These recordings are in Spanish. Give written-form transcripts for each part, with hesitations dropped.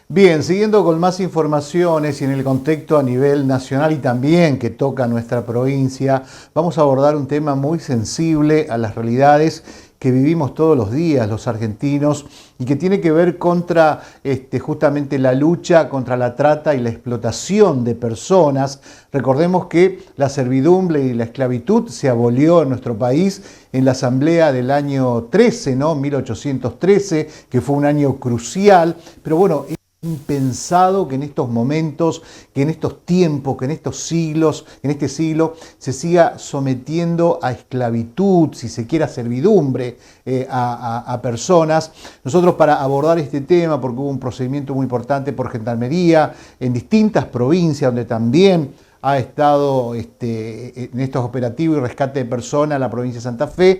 Bien, siguiendo con más informaciones y en el contexto a nivel nacional y también que toca a nuestra provincia, vamos a abordar un tema muy sensible a las realidades que vivimos todos los días los argentinos y que tiene que ver contra justamente la lucha contra la trata y la explotación de personas. Recordemos que la servidumbre y la esclavitud se abolió en nuestro país en la asamblea del año 13, ¿no? 1813, que fue un año crucial, pero bueno, impensado que en estos momentos, que en estos tiempos, que en estos siglos, en este siglo, se siga sometiendo a esclavitud, si se quiere a servidumbre, a personas. Nosotros para abordar este tema, porque hubo un procedimiento muy importante por Gendarmería en distintas provincias, donde también ha estado en estos operativos y rescate de personas la provincia de Santa Fe.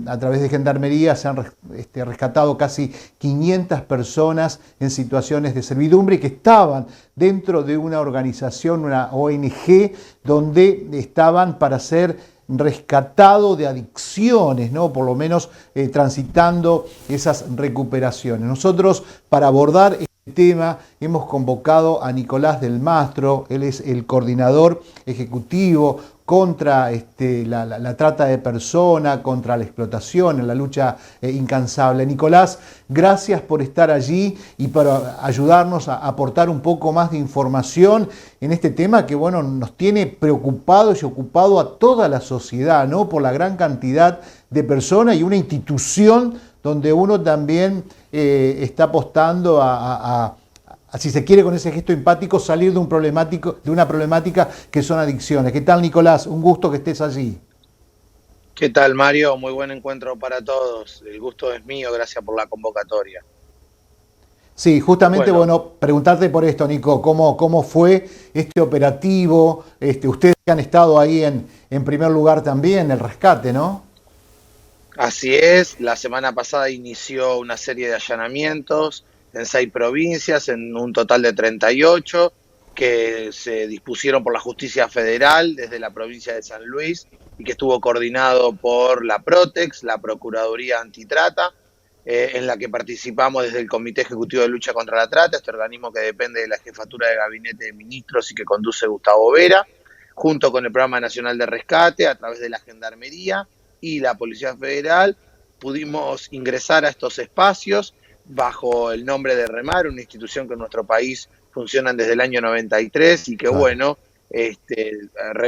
A través de Gendarmería se han rescatado casi 500 personas en situaciones de servidumbre que estaban dentro de una organización, una ONG, donde estaban para ser rescatado de adicciones, ¿no? Por lo menos transitando esas recuperaciones. Nosotros, para abordar este tema, hemos convocado a Nicolás del Mastro. Él es el coordinador ejecutivo contra la trata de personas, contra la explotación, en la lucha incansable. Nicolás, gracias por estar allí y para ayudarnos a aportar un poco más de información en este tema que, bueno, nos tiene preocupados y ocupado a toda la sociedad, ¿no? Por la gran cantidad de personas y una institución donde uno también está apostando a, si se quiere con ese gesto empático, salir de una problemática que son adicciones. ¿Qué tal, Nicolás? Un gusto que estés allí. ¿Qué tal, Mario? Muy buen encuentro para todos. El gusto es mío, gracias por la convocatoria. Sí, justamente, Bueno, bueno, preguntarte por esto, Nico, ¿cómo fue este operativo? Ustedes que han estado ahí en primer lugar también, el rescate, ¿no? así es. La semana pasada inició una serie de allanamientos en 6 provincias, en un total de 38, que se dispusieron por la Justicia Federal desde la provincia de San Luis y que estuvo coordinado por la Protex, la Procuraduría Antitrata, en la que participamos desde el Comité Ejecutivo de Lucha contra la Trata, este organismo que depende de la Jefatura de Gabinete de Ministros y que conduce Gustavo Vera, junto con el Programa Nacional de Rescate, a través de la Gendarmería y la Policía Federal. Pudimos ingresar a estos espacios bajo el nombre de REMAR, una institución que en nuestro país funciona desde el año 93 y que, Claro. bueno,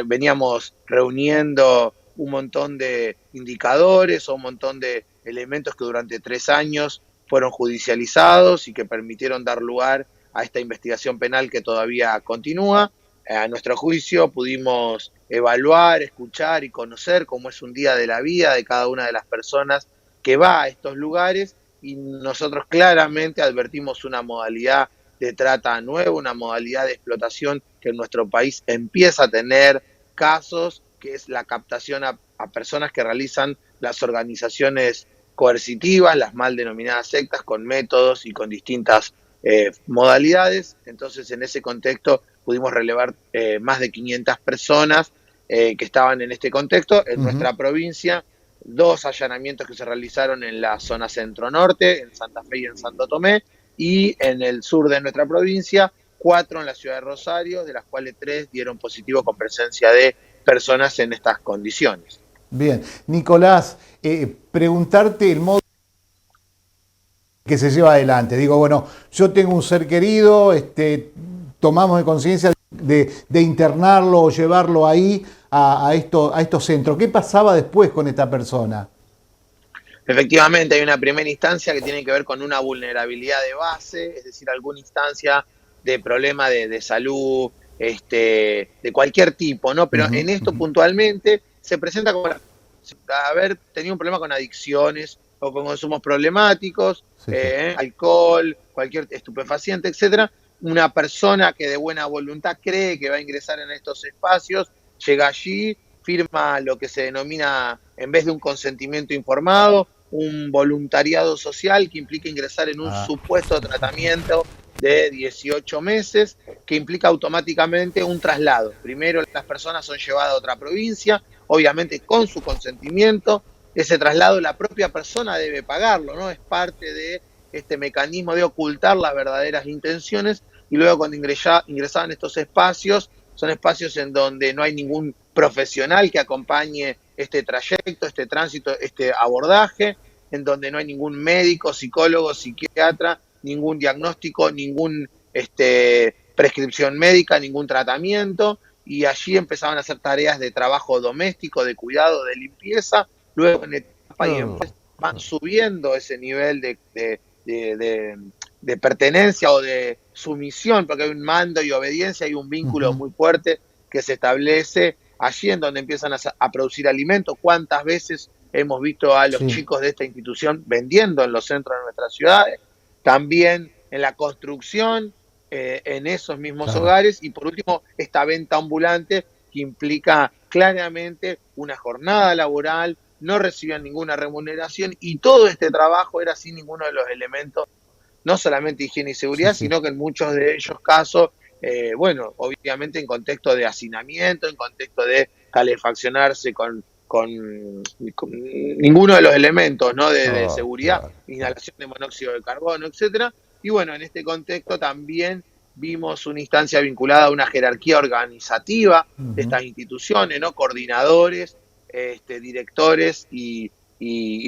veníamos reuniendo un montón de indicadores o un montón de elementos que durante 3 años fueron judicializados y que permitieron dar lugar a esta investigación penal que todavía continúa. A nuestro juicio pudimos evaluar, escuchar y conocer cómo es un día de la vida de cada una de las personas que va a estos lugares, y nosotros claramente advertimos una modalidad de trata nueva, una modalidad de explotación que en nuestro país empieza a tener casos, que es la captación a personas que realizan las organizaciones coercitivas, las mal denominadas sectas, con métodos y con distintas modalidades. Entonces, en ese contexto pudimos relevar más de 500 personas que estaban en este contexto. En Ujú. nuestra provincia, 2 allanamientos que se realizaron en la zona centro-norte, en Santa Fe y en Santo Tomé, y en el sur de nuestra provincia, 4 en la ciudad de Rosario, de las cuales 3 dieron positivo con presencia de personas en estas condiciones. Bien. Nicolás, preguntarte el modo que se lleva adelante. Digo, bueno, yo tengo un ser querido, tomamos de conciencia de internarlo o llevarlo ahí a estos centros. ¿Qué pasaba después con esta persona? Efectivamente, hay una primera instancia que tiene que ver con una vulnerabilidad de base, es decir, alguna instancia de problema de salud, de cualquier tipo, ¿no? Pero Ujú, en esto ujú. puntualmente se presenta como haber tenido un problema con adicciones o con consumos problemáticos, Sí, sí. alcohol, cualquier estupefaciente, etcétera. Una persona que de buena voluntad cree que va a ingresar en estos espacios, llega allí, firma lo que se denomina, en vez de un consentimiento informado, un voluntariado social que implica ingresar en un Ah, supuesto tratamiento de 18 meses, que implica automáticamente un traslado. Primero las personas son llevadas a otra provincia, obviamente con su consentimiento. Ese traslado la propia persona debe pagarlo, ¿no? Es parte de este mecanismo de ocultar las verdaderas intenciones, y luego cuando ingresaban estos espacios, son espacios en donde no hay ningún profesional que acompañe este trayecto, este tránsito, este abordaje, en donde no hay ningún médico, psicólogo, psiquiatra, ningún diagnóstico, ningún prescripción médica, ningún tratamiento, y allí empezaban a hacer tareas de trabajo doméstico, de cuidado, de limpieza. Luego en etapa y en van subiendo ese nivel de pertenencia o de sumisión, porque hay un mando y obediencia, hay un vínculo muy fuerte que se establece allí en donde empiezan a producir alimentos. ¿Cuántas veces hemos visto a los chicos de esta institución vendiendo en los centros de nuestras ciudades? También en la construcción, en esos mismos hogares, y por último esta venta ambulante que implica claramente una jornada laboral, no recibían ninguna remuneración, y todo este trabajo era sin ninguno de los elementos, no solamente higiene y seguridad, sino que en muchos de ellos casos, bueno, obviamente en contexto de hacinamiento, en contexto de calefaccionarse con ninguno de los elementos, ¿no? de seguridad, inhalación de monóxido de carbono, etcétera. Y bueno, en este contexto también vimos una instancia vinculada a una jerarquía organizativa de estas instituciones, ¿no? Coordinadores, directores y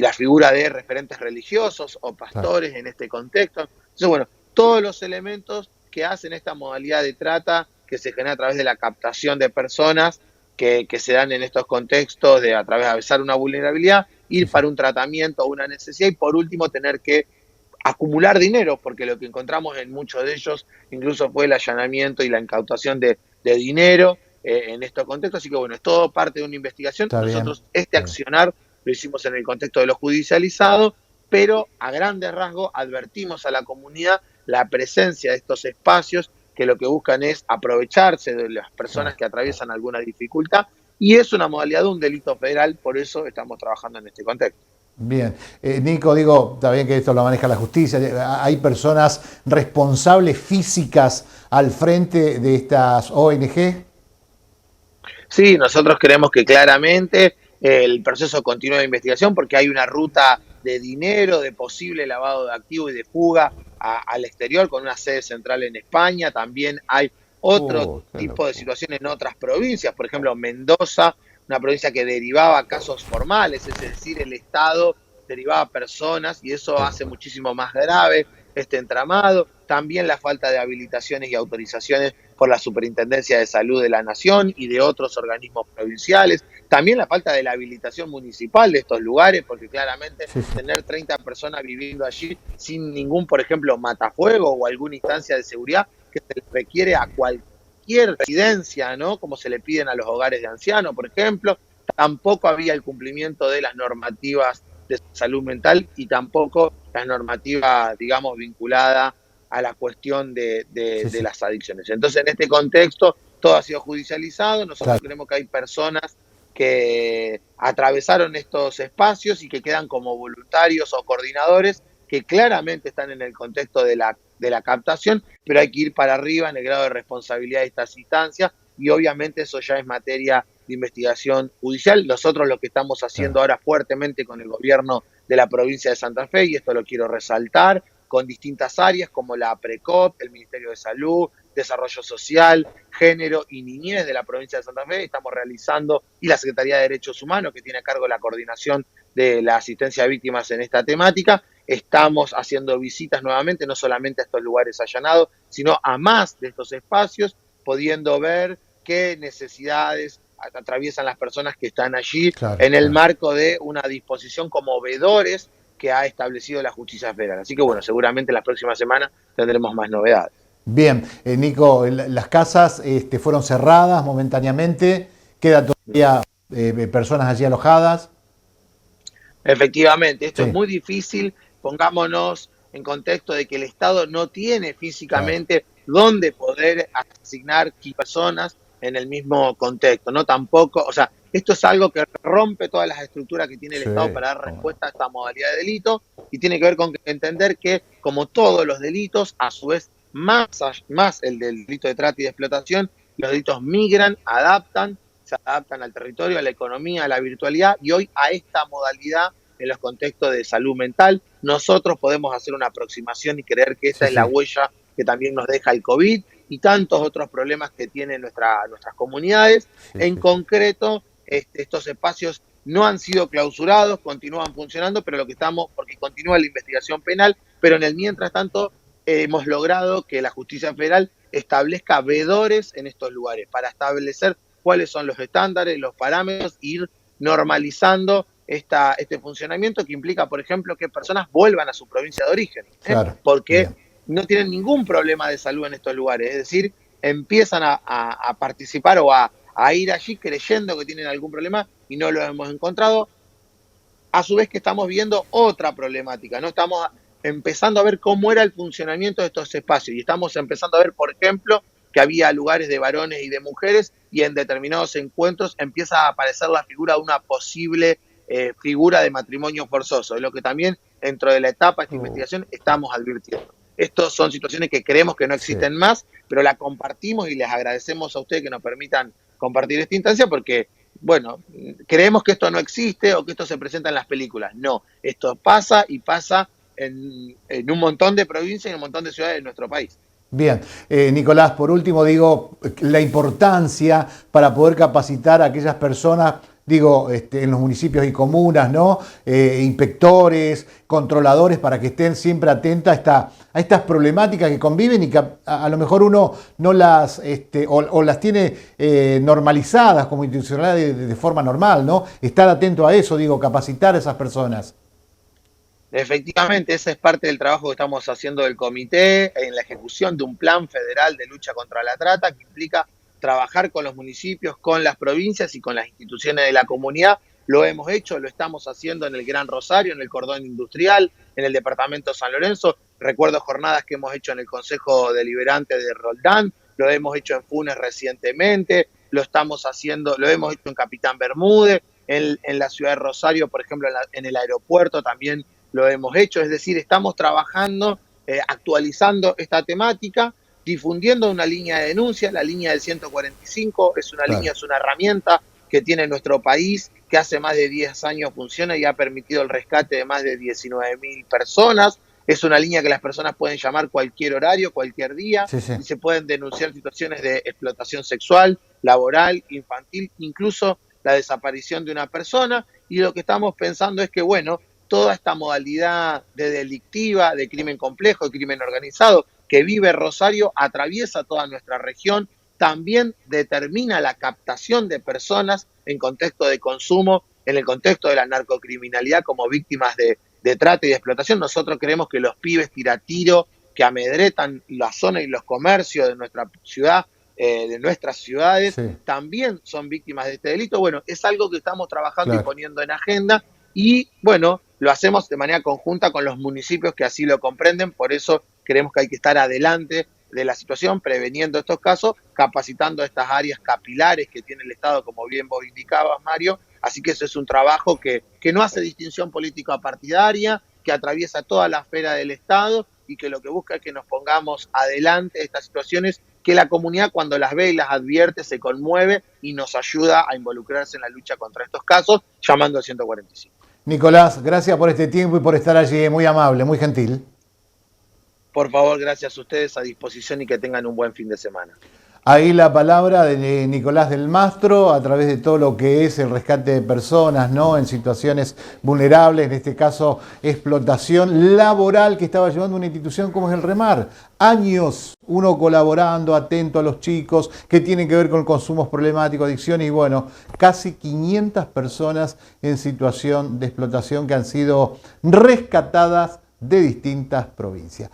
la figura de referentes religiosos o pastores en este contexto. Entonces, bueno, todos los elementos que hacen esta modalidad de trata que se genera a través de la captación de personas que se dan en estos contextos, de a través de avisar una vulnerabilidad, ir para un tratamiento o una necesidad, y por último tener que acumular dinero, porque lo que encontramos en muchos de ellos incluso fue el allanamiento y la incautación de dinero en estos contextos. Así que bueno, es todo parte de una investigación. Nosotros este accionar lo hicimos en el contexto de lo judicializado, pero a grandes rasgos advertimos a la comunidad la presencia de estos espacios que lo que buscan es aprovecharse de las personas que atraviesan alguna dificultad, y es una modalidad de un delito federal, por eso estamos trabajando en este contexto. Bien. Nico, digo, está bien que esto lo maneja la justicia, hay personas responsables físicas al frente de estas ONG. Sí, nosotros creemos que claramente el proceso continúa de investigación, porque hay una ruta de dinero, de posible lavado de activos y de fuga al exterior con una sede central en España. También hay otro tipo de situaciones en otras provincias, por ejemplo Mendoza, una provincia que derivaba casos formales, es decir, el Estado derivaba personas, y eso hace muchísimo más grave este entramado. También la falta de habilitaciones y autorizaciones por la Superintendencia de Salud de la Nación y de otros organismos provinciales. También la falta de la habilitación municipal de estos lugares, porque claramente tener 30 personas viviendo allí sin ningún, por ejemplo, matafuego o alguna instancia de seguridad que se les requiere a cualquier residencia, ¿no? Como se le piden a los hogares de ancianos, por ejemplo. Tampoco había el cumplimiento de las normativas de salud mental y tampoco las normativas, digamos, vinculadas a la cuestión de las adicciones. Entonces, en este contexto, todo ha sido judicializado. Nosotros creemos que hay personas que atravesaron estos espacios y que quedan como voluntarios o coordinadores, que claramente están en el contexto de la captación, pero hay que ir para arriba en el grado de responsabilidad de estas instancias, y obviamente eso ya es materia de investigación judicial. Nosotros lo que estamos haciendo ahora fuertemente con el gobierno de la provincia de Santa Fe, y esto lo quiero resaltar, con distintas áreas como la PRECOP, el Ministerio de Salud, Desarrollo Social, Género y Niñez de la provincia de Santa Fe, estamos realizando, y la Secretaría de Derechos Humanos, que tiene a cargo la coordinación de la asistencia a víctimas en esta temática, estamos haciendo visitas nuevamente, no solamente a estos lugares allanados, sino a más de estos espacios, pudiendo ver qué necesidades atraviesan las personas que están allí en el marco de una disposición como veedores que ha establecido la justicia federal. Así que bueno, seguramente las próximas semanas tendremos más novedades. Bien, Nico, las casas fueron cerradas momentáneamente, quedan todavía personas allí alojadas. Efectivamente, esto es muy difícil. Pongámonos en contexto de que el Estado no tiene físicamente dónde poder asignar personas en el mismo contexto, ¿no? Tampoco, o sea, esto es algo que rompe todas las estructuras que tiene el Estado para dar respuesta a esta modalidad de delito, y tiene que ver con entender que, como todos los delitos, a su vez, más el del delito de trata y de explotación, los delitos migran, se adaptan al territorio, a la economía, a la virtualidad, y hoy a esta modalidad en los contextos de salud mental. Nosotros podemos hacer una aproximación y creer que esta Sí, es la sí, huella que también nos deja el COVID y tantos otros problemas que tienen nuestras comunidades. sí, En sí, sí. concreto, estos espacios no han sido clausurados, continúan funcionando, pero lo que estamos, porque continúa la investigación penal, pero en el mientras tanto hemos logrado que la justicia federal establezca veedores en estos lugares para establecer cuáles son los estándares, los parámetros, ir normalizando este funcionamiento que implica, por ejemplo, que personas vuelvan a su provincia de origen, Claro, porque bien. no tienen ningún problema de salud en estos lugares, es decir, empiezan a participar o a ir allí creyendo que tienen algún problema y no lo hemos encontrado. A su vez que estamos viendo otra problemática, ¿no? Estamos empezando a ver cómo era el funcionamiento de estos espacios y estamos empezando a ver, por ejemplo, que había lugares de varones y de mujeres y en determinados encuentros empieza a aparecer la figura de una posible figura de matrimonio forzoso, es lo que también dentro de la etapa de esta Oh, investigación estamos advirtiendo. Estas son situaciones que creemos que no sí. existen más, pero la compartimos y les agradecemos a ustedes que nos permitan compartir esta instancia porque bueno, creemos que esto no existe o que esto se presenta en las películas. No, esto pasa y pasa en un montón de provincias y en un montón de ciudades de nuestro país. Bien, Nicolás, por último digo la importancia para poder capacitar a aquellas personas, digo, en los municipios y comunas, ¿no? Inspectores, controladores, para que estén siempre atentos a estas problemáticas que conviven y que a lo mejor uno no las, o las tiene normalizadas como institucionales de forma normal, ¿no? Estar atento a eso, digo, capacitar a esas personas. Efectivamente, esa es parte del trabajo que estamos haciendo del comité en la ejecución de un plan federal de lucha contra la trata que implica trabajar con los municipios, con las provincias y con las instituciones de la comunidad. Lo hemos hecho, lo estamos haciendo en el Gran Rosario, en el Cordón Industrial, en el Departamento de San Lorenzo. Recuerdo jornadas que hemos hecho en el Consejo Deliberante de Roldán, lo hemos hecho en Funes recientemente, lo estamos haciendo, lo hemos hecho en Capitán Bermúdez, en la ciudad de Rosario, por ejemplo, en el aeropuerto también lo hemos hecho, es decir, estamos trabajando, actualizando esta temática, difundiendo una línea de denuncia, la línea del 145 es una línea, Claro. es una herramienta que tiene nuestro país, que hace más de 10 años funciona y ha permitido el rescate de más de 19.000 personas. Es una línea que las personas pueden llamar cualquier horario, cualquier día, Sí, sí. y se pueden denunciar situaciones de explotación sexual, laboral, infantil, incluso la desaparición de una persona. Y lo que estamos pensando es que, bueno, toda esta modalidad de delictiva, de crimen complejo, de crimen organizado que vive Rosario, atraviesa toda nuestra región, también determina la captación de personas en contexto de consumo, en el contexto de la narcocriminalidad como víctimas de trata y de explotación. Nosotros creemos que los pibes tiratiro que amedretan la zona y los comercios de nuestra ciudad, de nuestras ciudades, Sí, también son víctimas de este delito. Bueno, es algo que estamos trabajando y claro. poniendo en agenda y bueno, lo hacemos de manera conjunta con los municipios que así lo comprenden, por eso creemos que hay que estar adelante de la situación, preveniendo estos casos, capacitando estas áreas capilares que tiene el Estado, como bien vos indicabas, Mario. Así que eso es un trabajo que no hace distinción política partidaria, que atraviesa toda la esfera del Estado y que lo que busca es que nos pongamos adelante de estas situaciones, que la comunidad cuando las ve y las advierte se conmueve y nos ayuda a involucrarse en la lucha contra estos casos, llamando al 145. Nicolás, gracias por este tiempo y por estar allí, muy amable, muy gentil. Por favor, gracias a ustedes, a disposición y que tengan un buen fin de semana. Ahí la palabra de Nicolás del Mastro a través de todo lo que es el rescate de personas, ¿no? En situaciones vulnerables, en este caso explotación laboral que estaba llevando una institución como es el Remar. Años uno colaborando, atento a los chicos que tienen que ver con consumos problemáticos, adicciones y bueno, casi 500 personas en situación de explotación que han sido rescatadas de distintas provincias.